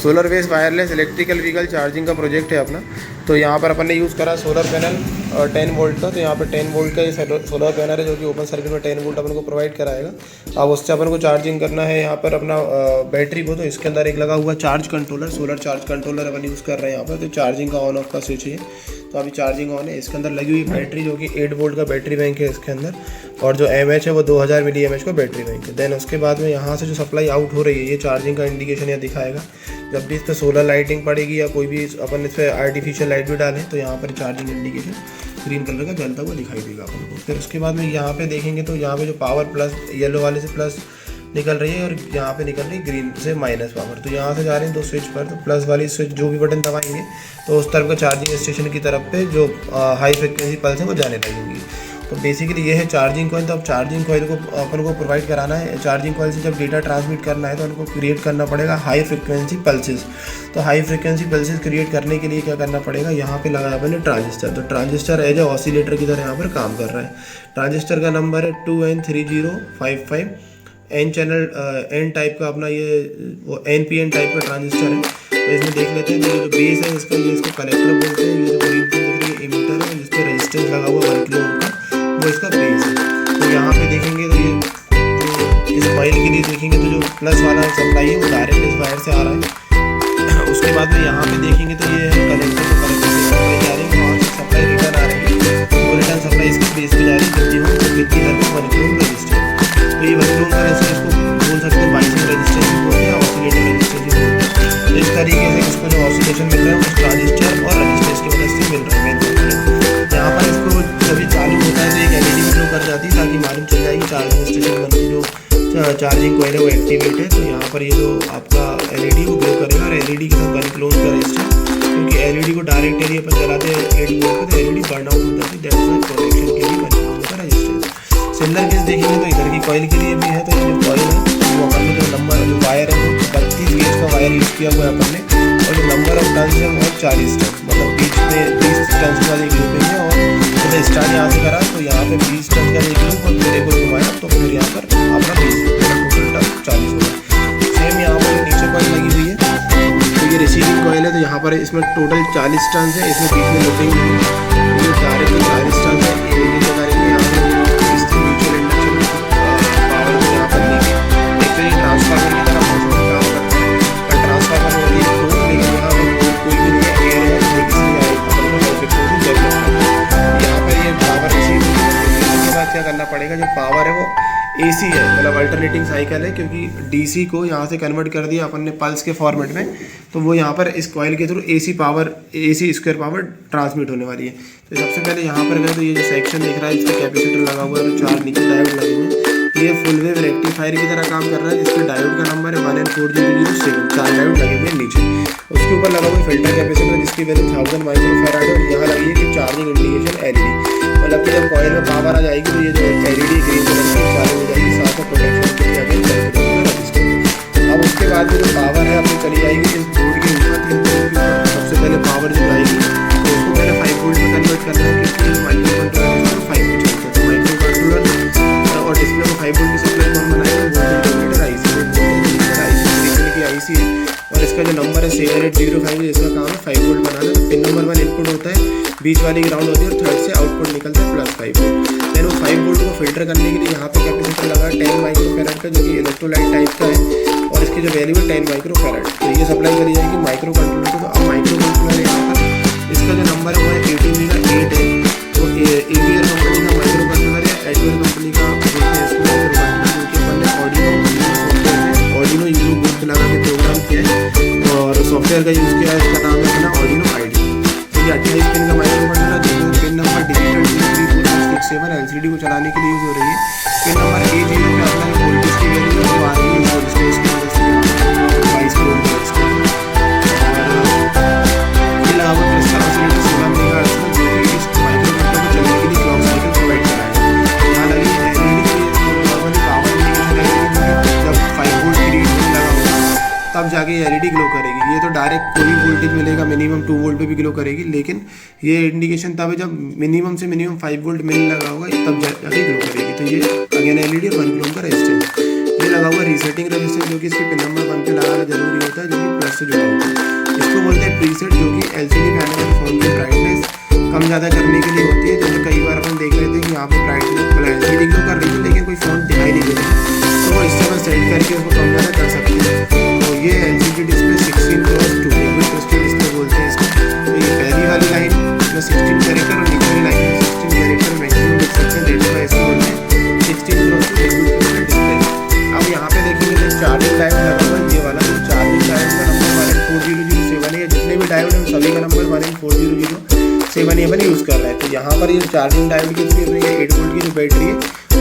Solar based wireless electrical vehicle charging का project है अपना। तो यहाँ पर अपन ने यूज़ करा सोलर पैनल 10 वोल्ट का। तो यहाँ पर 10 वोल्ट का ये सोलर पैनल है जो कि ओपन सर्किट में 10 वोल्ट अपन को प्रोवाइड कराएगा। अब उससे अपन को चार्जिंग करना है यहाँ पर अपना बैटरी को। तो इसके अंदर एक लगा हुआ charge controller, solar charge controller अपन यूज़ कर रहे हैं यहाँ पर। तो चार्जिंग का ऑन ऑफ का स्विच है। तो अभी चार्जिंग ऑन है। इसके अंदर लगी हुई बैटरी जो कि 8 वोल्ट का बैटरी बैंक है इसके अंदर, और जो एमएच है वो 2000 मिली एमएच का बैटरी बैंक है। देन उसके बाद में यहाँ से जो सप्लाई आउट हो रही है ये चार्जिंग का इंडिकेशन यहाँ दिखाएगा। जब भी इस पर सोलर लाइटिंग पड़ेगी या कोई भी अपन इस पर आर्टिफिशियल लाइट भी डालें तो यहाँ पर चार्जिंग इंडिकेशन ग्रीन कलर का जलता हुआ दिखाई देगा अपन को। फिर उसके बाद में यहाँ पे देखेंगे तो यहाँ पे जो पावर प्लस येलो वाले से प्लस निकल रही है और यहाँ पे निकल रही है ग्रीन से माइनस पावर। तो यहाँ से जा रहे हैं 2 स्विच पर। तो प्लस वाली स्विच जो भी बटन दबाएंगे तो उस तरफ का चार्जिंग स्टेशन की तरफ पे जो हाई फ्रिक्वेंसी पल्स है वो जाने लगेंगी। तो बेसिकली ये है चार्जिंग कॉइल। तो अब चार्जिंग कॉइल को अपन को प्रोवाइड कराना है। चार्जिंग कॉइल से जब डेटा ट्रांसमिट करना है तो उनको क्रिएट करना पड़ेगा हाई फ्रिक्वेंसी पल्सेस। तो हाई फ्रिक्वेंसी पल्सेस क्रिएट करने के लिए क्या करना पड़ेगा, यहाँ पे लगाया अपन ने ट्रांजिस्टर। तो ट्रांजिस्टर एज ए ऑसिलेटर की तरह यहाँ पर काम कर रहा है। ट्रांजिस्टर का नंबर है 2N3055। N channel N type का अपना ये वो NPN टाइप का ट्रांजिस्टर है। तो इसमें देख लेते हैं। तो ये जो बेस है इसका, ये इसको कलेक्टर बोलते हैं। ये जो ग्रीन कलर दिख रही है इमीटर है जिस पर रेजिस्टेंस लगा हुआ 1 किलो ओम का, वो इसका बेस है। तो यहाँ पे देखेंगे तो ये इस कॉइल के लिए देखेंगे तो जो प्लस वाला सप्लाई है वो डायरेक्ट इस वायर से आ रहा है। उसके बाद में यहाँ पे देखेंगे तो ये है कलेक्टर। तो कलेक्टर से सप्लाई जा रही है, वहाँ से सप्लाई रिटर्न आ रही है। वो रिटर्न सप्लाई इसके बेस पे जा रही है जल्दी हो तो कितनी दर पर 1 किलो ओम रजिस्टर। तो ये 1 किलो ओम का रेजिस्टेंस को बोल सकते हैं बाइसिंग रेजिस्टेंस भी बोलते हैं, ऑसिलेटर रेजिस्टेंस भी बोलते हैं। तो इस तरीके से इसको जो ऑसिलेशन मिल रहा है वो ट्रांजिस्टर और रेजिस्टेंस की वजह से मिल रहा है। यहाँ पर इसको जब ये चालू होता है तो एक LED भी ग्लो कर जाती है ताकि मालूम चल जाए कि चार्जिंग स्टेशन बनती जो चार्जिंग कॉइल है वो एक्टिवेट है। तो यहाँ पर ये जो आपका LED वो ग्लो करेगा और LED के साथ 1 किलो ओम का रेजिस्टेंस, क्योंकि LED को डायरेक्ट एरिया पर चलाते हैं 8 वोल्ट पे तो LED बर्न आउट हो जाती है। दैट्स वाई प्रोटेक्शन के लिए 1 किलो ओम का रेजिस्टेंस। सिमिलर केस देखेंगे तो इधर की कॉइल के लिए भी है। तो ये जो कॉइल है वो अपन ने जो नंबर जो वायर है वो 32 गेज का वायर यूज़ किया हुआ है अपन ने, और जो नंबर ऑफ टर्न्स है वो 40 टर्न, मतलब बीच में 20 टर्न्स वाली ग्रुपिंग है। और जैसे स्टार्ट यहाँ से करा तो यहाँ पे 20 टर्न का एक ग्रुप और मेरे को घुमाया तो फिर यहाँ पर अपना 20 टोटल टर्न 40 होगा। सेम यहाँ पर नीचे कॉइल लगी हुई है तो ये रिसीविंग कॉइल है। तो यहाँ पर इसमें टोटल 40 टर्न है, इसमें बीच में लूपिंग ये डायरेक्ट 40 टर्न है। ये करेंगे यहाँ पर म्यूचुअल इंडक्शन पावर को यहाँ पर लेके एक्चुअली ट्रांसफार्मर की तरह काम करता है। और ट्रांसफार्मर होती है तो लेकिन यहाँ पर कोई भी नहीं एयर है इसलिए अपन को फ्रिक्वेंसी डेवलप करना है। यहाँ पर ये पावर रिसीव के बाद क्या करना पड़ेगा, जो पावर है वो AC है, मतलब अल्टरनेटिंग साइकिल है, क्योंकि DC को यहाँ से कन्वर्ट कर दिया अपन ने पल्स के फॉर्मेट में। तो वो यहाँ पर इस कॉइल के through AC square power transmit होने वाली है। तो सबसे पहले यहाँ पर गए तो ये जो सेक्शन दिख रहा है इसका कैपेसिटर लगा हुआ है और 4 नीचे डायोड लगे हुए हैं। ये फुल वेव रेक्टिफायर की तरह काम कर रहा है जिसके डायोड का नंबर है 1N4007। 4 डायोड लगे हुए हैं नीचे। उसके ऊपर लगा हुआ फिल्टर कैपेसिटर जिसकी वैल्यू 1000 माइक्रोफैराड है। और यहाँ लगी है कि चार्जिंग इंडिकेशन LED, मतलब कि जब कॉइल में पावर आ जाएगी तो ये जो LED ग्रीन कलर की चालू हो जाएगी, साथ में प्रोटेक्शन के लिए अभी। अब उसके बाद में जो पावर है अपनी चली जाएगी इस बोर्ड के ऊपर। सबसे पहले पावर जो आएगी तो उसको पहले 5 वोल्ट में कन्वर्ट करना है, क्योंकि माइक्रो कंट्रोलर 5 में चलता है। तो माइक्रो कंट्रोलर और डिस्प्ले में 5 वोल्ट की सप्लाई कौन बनाएगा, वोल्टेज IC है। और इसका जो नंबर है 7805 जिसका काम है 5 वोल्ट बनाना। तो पिन नंबर 1 इनपुट होता है, बीच वाली ग्राउंड होती है और थर्ड से आउटपुट निकलता है +5 वोल्ट। देन वो 5 वोल्ट को फिल्टर करने के लिए यहाँ पे कैपेसिटर लगा 10 माइक्रोफैराड का, जो कि इलेक्ट्रोलाइट टाइप का है और इसकी जो वैल्यू है 10 माइक्रोफैराड। तो ये सप्लाई करी जाएगी माइक्रो कंट्रोलर को। तो अब माइक्रो कंट्रोलर यहाँ पर इसका जो नंबर है वो है 18/8 है। तो AVR कंपनी का माइक्रो कंट्रोलर है, एडवेयर कंपनी का ऑर्डिनो यूनो बुक लगा के प्रोग्राम किया है और सॉफ्टवेयर का यूज़ किया है। इसका नाम है अपना ऑर्डिनो ID। तो ये 28 पिन का माइक्रो कंट्रोलर है जिसमें पिन नंबर डिजिटल 23467 LCD को चलाने के लिए यूज़ हो रही है। पिन नंबर A0 पे अपना जो वोल्टेज की वैल्यू है वो आ रही है और इसको इसकी वजह से 22 किलो ओम का ये लगा हुआ क्रिस्टल ऑसिलेटर 16 मेगाहर्ट्ज का, जो कि इस माइक्रो कंट्रोलर को चलाने के लिए क्लॉक साइकिल प्रोवाइड कराएगा। यहाँ लगी है LED नॉर्मली पावर इंडिकेशन जब 5 वोल्ट की रीड लगा होगा तब जाके LED ग्लो करेगी। ये तो डायरेक्ट कोई वोल्टेज मिलेगा मिनिमम 2 वोल्ट पे भी ग्लो करेगी, लेकिन ये इंडिकेशन तब है जब मिनिमम से मिनिमम 5 वोल्ट मिलने लगा होगा तब जाके ग्लो करेगी। तो ये अगेन LED 1 किलो ओम का रेजिस्टेंस। ये लगा हुआ रीसेटिंग रजिस्टर, जो कि इसके पिन नंबर 1 पे लगाना जरूरी होता है, जो कि प्लस से जुड़ा होता है। इसको बोलते हैं प्रीसेट, जो कि एलसीडी पैनल और फोन की ब्राइटनेस कम ज़्यादा करने के लिए होती है। जैसे कई बार अपन देख रहे थे कि यहाँ पे ब्राइटनेस एलसीडी ग्लो कर रही थी लेकिन कोई फ़ोन दिखाई नहीं दे रहा, तो वो इससे अपन सेट करके उसको कम ज़्यादा कर सकते हैं। तो ये एलसीडी डिस्प्ले 16:2 क्रिस्टल डिस्प्ले बोलते हैं इसको। तो ये पहली वाली लाइन में 16 कैरेक्टर और नीचे वाली लाइन में 16 कैरेक्टर मैक्सिमम देख सकते हैं, डेटा का इसको बोलते हैं 16:2 डिस्प्ले। अब यहाँ पे देखेंगे जो चार्जिंग डायोड लगा हुआ है ये वाला, तो चार्जिंग डायोड का नंबर 14007 है। जितने भी डायोड हैं सभी का नंबर 14007 अपन यूज़ कर रहे हैं। तो यहाँ पर ये चार्जिंग डायोड की थ्रू अपनी 8 वोल्ट की जो बैटरी है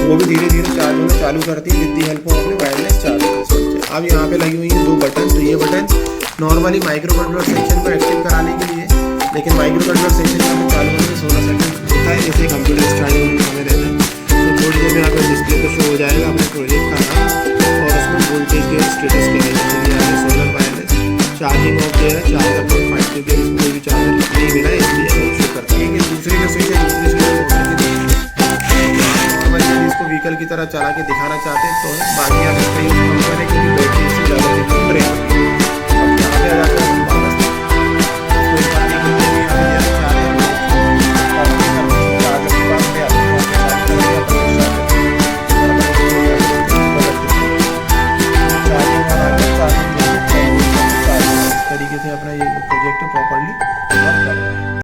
वो भी धीरे धीरे चार्ज होना चालू करती है, जितनी हेल्प हो अपने वायरलेस चार्जर। अब यहाँ पे लगी हुई है 2 बटन। तो ये button normally micro controller section को एक्टिव कराने के लिए, लेकिन माइक्रो कंट्रोलर सेक्शन का चालू होने में 16 सेकंड होता है, जैसे कंप्यूटर स्टार्ट होने में समय रहता है। तो थोड़ी देर में यहाँ पर डिस्प्ले पर शो हो जाएगा अपने प्रोजेक्ट का नाम और उसमें वोल्टेज के स्टेटस के लिए सोलर वायरलेस चार्जिंग ऑफ दे रहा है, चार्जर 5 के लिए कोई भी चार्जर नहीं मिला है इसलिए वो शो करता है। दूसरी जो स्विच है दूसरी स्विच नॉर्मली इसको व्हीकल की तरह चला के दिखाना चाहते हैं तो बाकी आप इसका यूज कम करें क्योंकि बैटरी इससे ज़्यादा दिन रहेगी। अब यहाँ पे आ जाता है वापस कोई पानी के लिए भी हमें चार्जर के पास ले आते हैं तरीके से अपना ये प्रोजेक्ट प्रॉपर्ली वर्क कर रहा है।